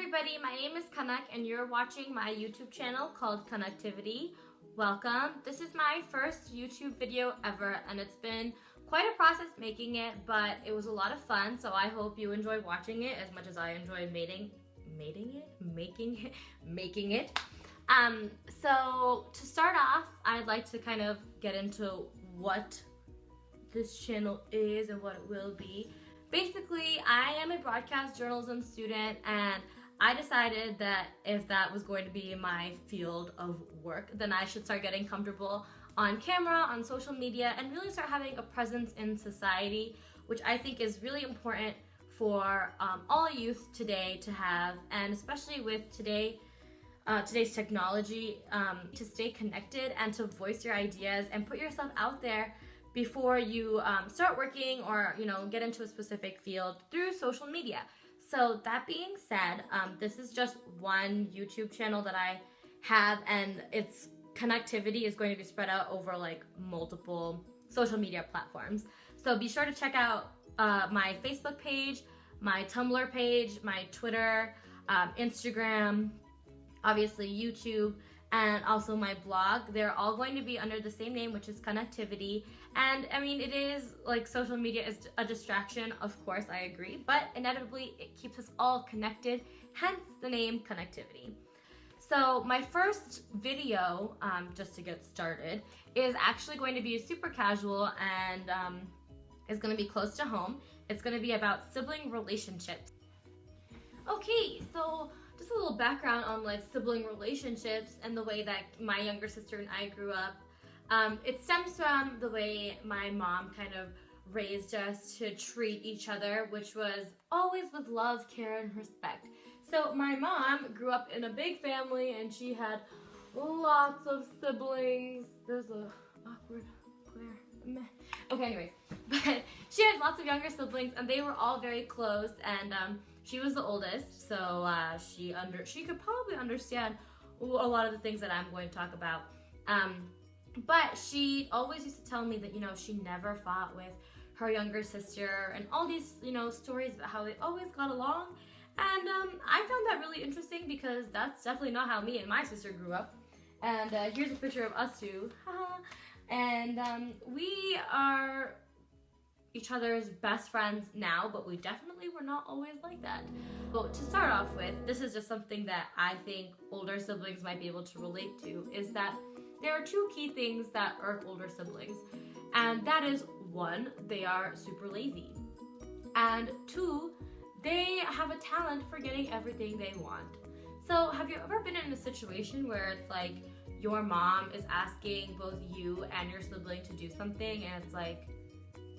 everybody, my name is Kanak and you're watching my YouTube channel called Connectivity. Welcome. This is my first YouTube video ever and it's been quite a process making it, but it was a lot of fun, so I hope you enjoy watching it as much as I enjoy making it. So to start off, I'd like to kind of get into what this channel is and what it will be. Basically, I am a broadcast journalism student and I decided that if that was going to be my field of work, then I should start getting comfortable on camera, on social media, and really start having a presence in society, which I think is really important for all youth today to have, and especially with today's technology, to stay connected and to voice your ideas and put yourself out there before you start working or get into a specific field through social media. So that being said, this is just one YouTube channel that I have, and its connectivity is going to be spread out over like multiple social media platforms. So be sure to check out my Facebook page, my Tumblr page, my Twitter, Instagram, obviously YouTube, and also my blog. They're all going to be under the same name, which is Connectivity. And I mean, it is like social media is a distraction, of course, I agree, but inevitably it keeps us all connected, hence the name Connectivity. So my first video, just to get started, is actually going to be super casual and is going to be close to home. It's going to be about sibling relationships. Okay, so just a little background on like sibling relationships and the way that my younger sister and I grew up. It stems from the way my mom kind of raised us to treat each other, which was always with love, care, and respect. So my mom grew up in a big family and she had lots of siblings. There's a awkward glare. Okay, anyways, but she had lots of younger siblings and they were all very close, and she was the oldest, so she could probably understand a lot of the things that I'm going to talk about. But she always used to tell me that, she never fought with her younger sister and all these, stories about how they always got along. And I found that really interesting because that's definitely not how me and my sister grew up. And here's a picture of us two. And we are each other's best friends now, but we definitely were not always like that. But to start off with, this is just something that I think older siblings might be able to relate to, is that there are two key things that irk older siblings. And that is, one, they are super lazy. And two, they have a talent for getting everything they want. So have you ever been in a situation where it's like your mom is asking both you and your sibling to do something, and it's like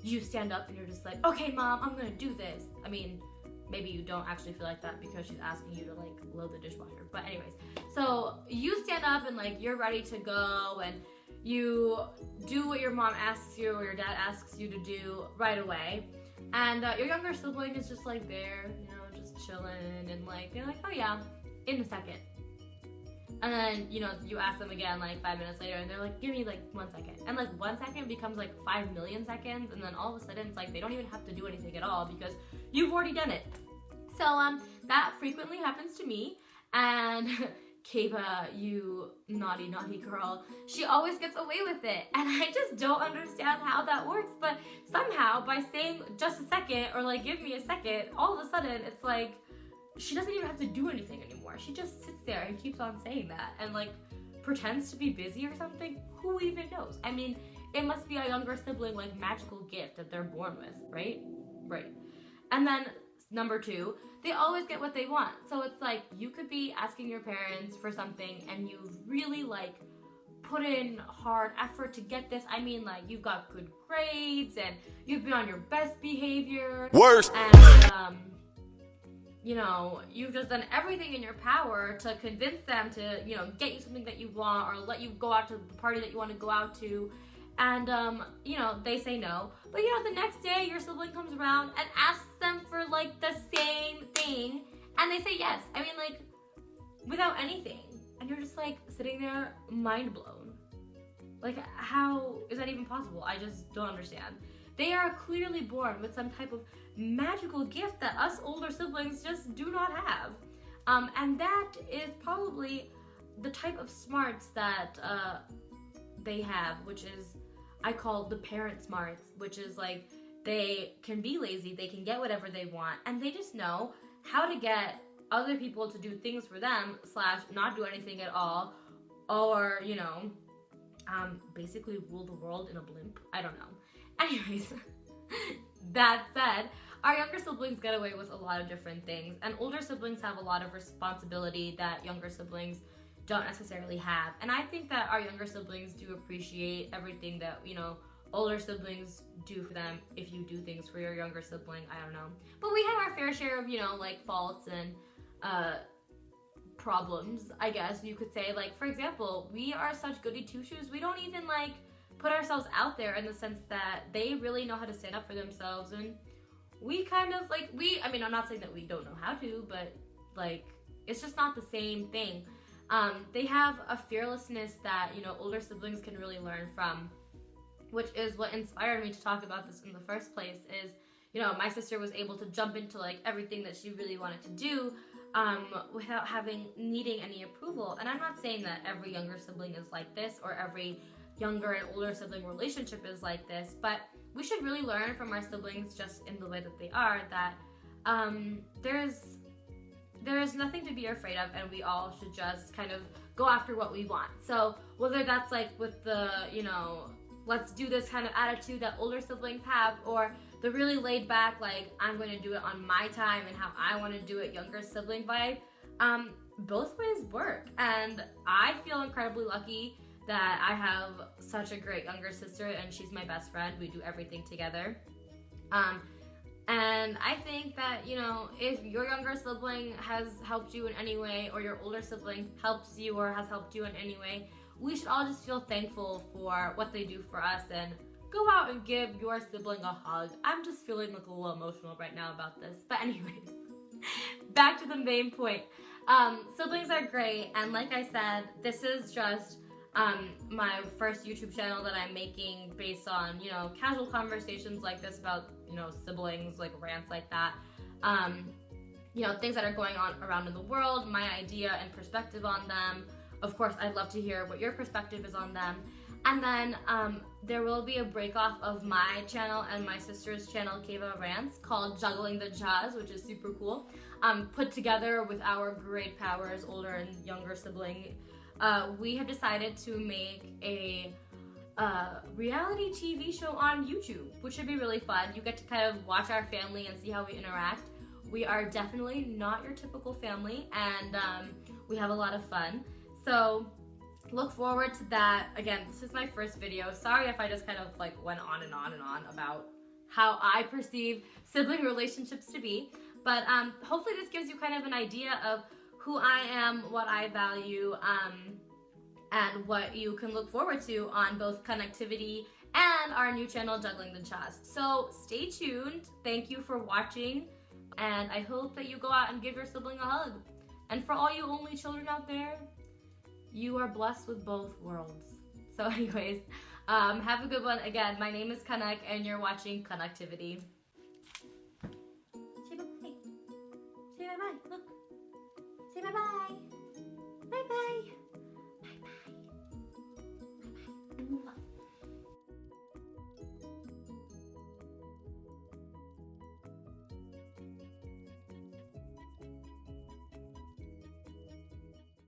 you stand up and you're just like, okay mom, I'm gonna do this. I mean, maybe you don't actually feel like that because she's asking you to like load the dishwasher, but anyways, so you stand up and like you're ready to go and you do what your mom asks you or your dad asks you to do right away, and your younger sibling is just like there, just chilling, and like they're like, oh yeah, in a second. And then, you ask them again like 5 minutes later and they're like, give me like 1 second. And like 1 second becomes like 5 million seconds, and then all of a sudden it's like they don't even have to do anything at all because you've already done it. So that frequently happens to me, and Kayva, you naughty girl, she always gets away with it. And I just don't understand how that works, but somehow by saying just a second or like give me a second, all of a sudden it's like she doesn't even have to do anything anymore. She just sits there and keeps on saying that and like pretends to be busy or something. Who even knows? I mean, it must be a younger sibling like magical gift that they're born with, right? Right. And then number two, they always get what they want. So it's like you could be asking your parents for something and you've really like put in hard effort to get this. I mean, like you've got good grades and you've been on your best behavior. Worst. And you've just done everything in your power to convince them to, get you something that you want or let you go out to the party that you want to go out to. And, they say no. But, the next day your sibling comes around and asks them for like the same thing. And they say yes. I mean, like, without anything. And you're just like sitting there mind blown. Like, how is that even possible? I just don't understand. They are clearly born with some type of magical gift that us older siblings just do not have. And that is probably the type of smarts that they have, which is, I call the parent smarts, which is like, they can be lazy, they can get whatever they want, and they just know how to get other people to do things for them / not do anything at all, or, you know, basically rule the world in a blimp. I don't know. Anyways, that said, our younger siblings get away with a lot of different things, and older siblings have a lot of responsibility that younger siblings don't necessarily have. And I think that our younger siblings do appreciate everything that, you know, older siblings do for them. If you do things for your younger sibling, I don't know. But we have our fair share of, you know, like faults and problems, I guess you could say. Like, for example, we are such goody two-shoes. We don't even like put ourselves out there in the sense that they really know how to stand up for themselves, and we kind of like, I mean, I'm not saying that we don't know how to, but like, it's just not the same thing. They have a fearlessness that, you know, older siblings can really learn from, which is what inspired me to talk about this in the first place. Is, you know, my sister was able to jump into like everything that she really wanted to do without needing any approval. And I'm not saying that every younger sibling is like this, or every younger and older sibling relationship is like this, but we should really learn from our siblings just in the way that they are, that there's nothing to be afraid of, and we all should just kind of go after what we want. So whether that's like with the, you know, let's do this kind of attitude that older siblings have, or the really laid back, like, I'm going to do it on my time and how I want to do it, younger sibling vibe, both ways work. And I feel incredibly lucky that I have such a great younger sister, and she's my best friend. We do everything together. And I think that, you know, if your younger sibling has helped you in any way, or your older sibling helps you or has helped you in any way, we should all just feel thankful for what they do for us, and go out and give your sibling a hug. I'm just feeling like a little emotional right now about this. But anyways, back to the main point. Siblings are great, and like I said, this is just my first YouTube channel that I'm making based on, you know, casual conversations like this about, you know, siblings, like rants like that, you know, things that are going on around in the world, my idea and perspective on them. Of course, I'd love to hear what your perspective is on them. And then there will be a break off of my channel and my sister's channel, Kayva Rants, called Juggling the Jazz, which is super cool. Put together with our great powers, older and younger sibling. We have decided to make a reality TV show on YouTube, which should be really fun. You get to kind of watch our family and see how we interact. We are definitely not your typical family, and we have a lot of fun. So look forward to that. Again, this is my first video. Sorry if I just kind of like went on and on and on about how I perceive sibling relationships to be. But hopefully this gives you kind of an idea of who I am, what I value, and what you can look forward to on both connectivity and our new channel, Juggling the Jazz. So stay tuned. Thank you for watching, and I hope that you go out and give your sibling a hug. And for all you only children out there, you are blessed with both worlds. So anyways, have a good one. Again, my name is Kanak, and you're watching Connectivity. Say bye-bye. Say bye-bye. Look. Say bye-bye. Bye-bye.